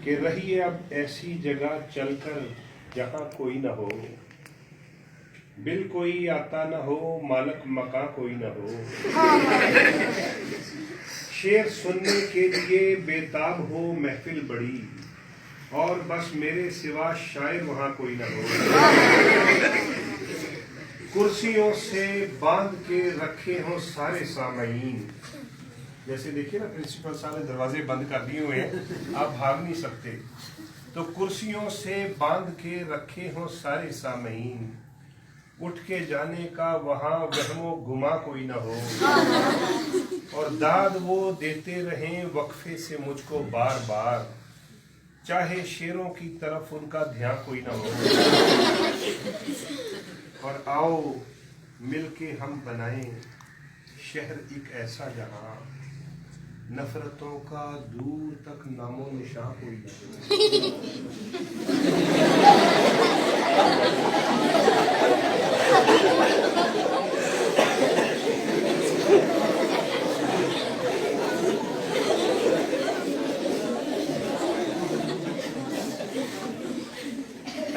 कि रहिए अब ऐसी जगह चलकर जहां कोई न हो, बिल कोई आता न हो, मालक मकां कोई न हो, शेर सुनने के लिए बेताब हो महफिल बड़ी, और बस मेरे सिवा शायर वहां कोई न हो, कुर्सियों से बांध के रखे हों सारे सामईन। जैसे देखिए ना, प्रिंसिपल साहब ने दरवाजे बंद कर दिए हुए हैं, आप भाग नहीं सकते, तो कुर्सियों से बांध के रखे हों सारे सामईन, उठ के जाने का वहां वहमो गुमा कोई ना हो, और दाद वो देते रहें वक्फे से मुझको बार बार, चाहे शेरों की तरफ उनका ध्यान कोई ना हो। और आओ मिलके हम बनाएं शहर एक ऐसा जहां नफरतों का दूर तक नामो निशान कोई ना हो।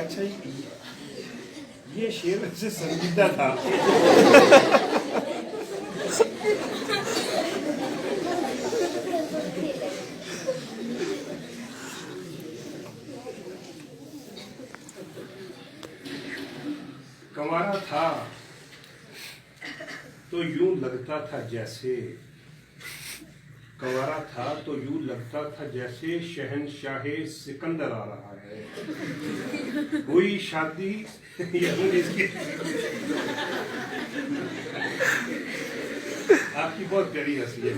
अच्छा, ये शेर से संजीदा था। कंवारा था तो यूं लगता था जैसे, कंवारा था तो यूं लगता था जैसे शहनशाहे सिकंदर आ रहा है। हुई शादी इसकी आपकी बहुत प्यारी हंसी है।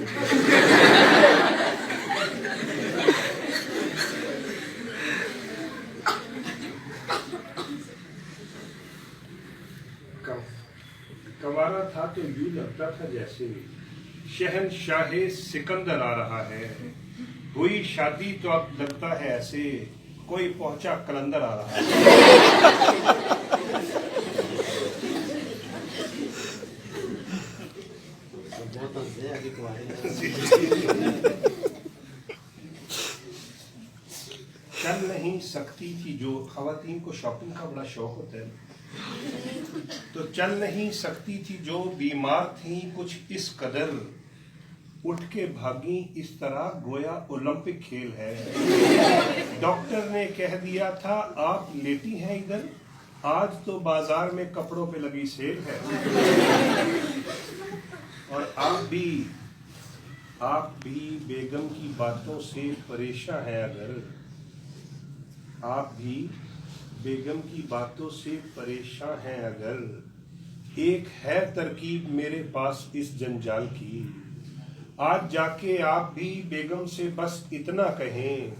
कंवारा था तो यूं लगता था जैसे शहनशाहे सिकंदर आ रहा है। हुई शादी तो अब लगता है ऐसे कोई पहुंचा कलंदर आ रहा है। चल नहीं सकती थी जो, खवातीन को शॉपिंग का बड़ा शौक होता है, तो चल नहीं सकती थी जो बीमार थी कुछ इस कदर, उठ के भागी इस तरह गोया ओलंपिक खेल है। डॉक्टर ने कह दिया था आप लेटी हैं इधर, आज तो बाजार में कपड़ों पे लगी सेल है। और आप भी बेगम की बातों से परेशान हैं अगर, आप भी बेगम की बातों से परेशान हैं अगर, एक है तरकीब मेरे पास इस जंजाल की, आज जाके आप भी बेगम से बस इतना कहें,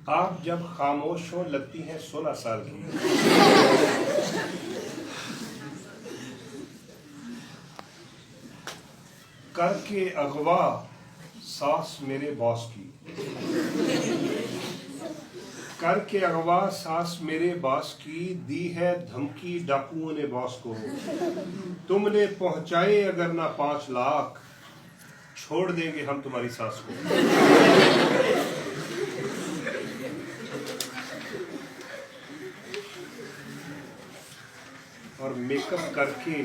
आप जब खामोश हो लगती हैं 16 साल की। करके अगवा सास मेरे बॉस की, करके अगवा सास मेरे बॉस की, दी है धमकी डाकुओं ने बॉस को, तुमने पहुंचाए अगर ना 5 लाख, छोड़ देंगे हम तुम्हारी सास को। और मेकअप करके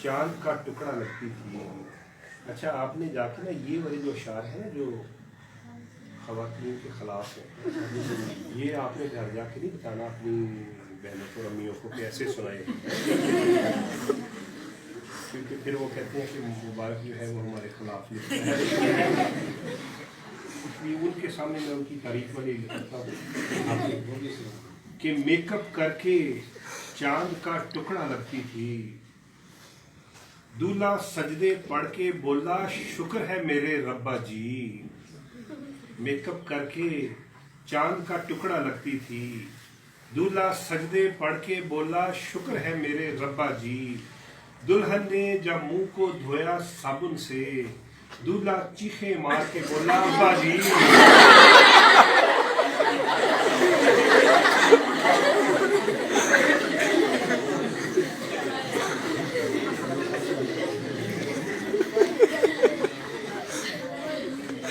चांद का टुकड़ा लगती थी। अच्छा, आपने जाके ना ये वाले जो अशार हैं जो ख़वातीन के खिलाफ है, ये आपने घर जाके नहीं बताना अपनी बहनों को, अम्मियों को कैसे सुनाए, क्योंकि फिर वो कहते हैं कि मुबारक जो है वो हमारे खिलाफ है। उनके सामने मैं उनकी तारीफ वाली लिखता हूँ कि मेकअप करके चांद का टुकड़ा लगती थी, दूल्हा सजदे पढ़ के बोला शुक्र है मेरे रब्बा जी। मेकअप करके चांद का टुकड़ा लगती थी, दूल्हा सजदे पढ़ के बोला शुक्र है मेरे रब्बा जी। दुल्हन ने जब मुंह को धोया साबुन से, दूल्हा चीखे मार के बोला अब्बा जी।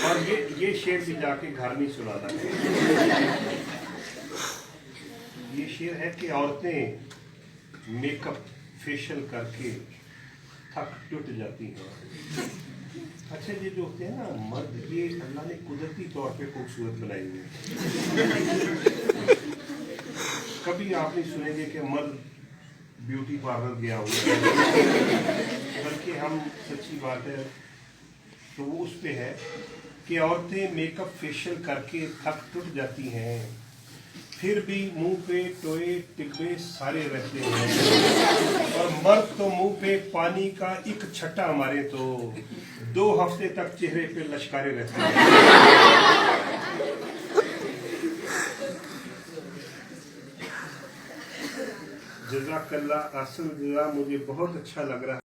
और ये शेर भी जाके घर नहीं सुनाता। ये शेर है कि औरतें मेकअप फेशियल करके थक टूट जाती हैं। अच्छा, ये जो होते हैं ना मर्द, ये अल्लाह ने कुदरती तौर पे खूबसूरत बनाए हुए हैं। कभी आप नहीं सुनेंगे कि मर्द ब्यूटी पार्लर गया हुआ है, बल्कि हम सच्ची बात है तो वो उस पे है कि औरतें मेकअप फेशियल करके थक टूट जाती हैं, फिर भी मुंह पे टोए टिब्बे सारे रहते हैं, और मर्द तो मुंह पे पानी का एक छट्टा मारे तो 2 हफ्ते तक चेहरे पे लश्कारे रहते हैं। जज़ाकल्लाह, असल जज़ा, मुझे बहुत अच्छा लग रहा है।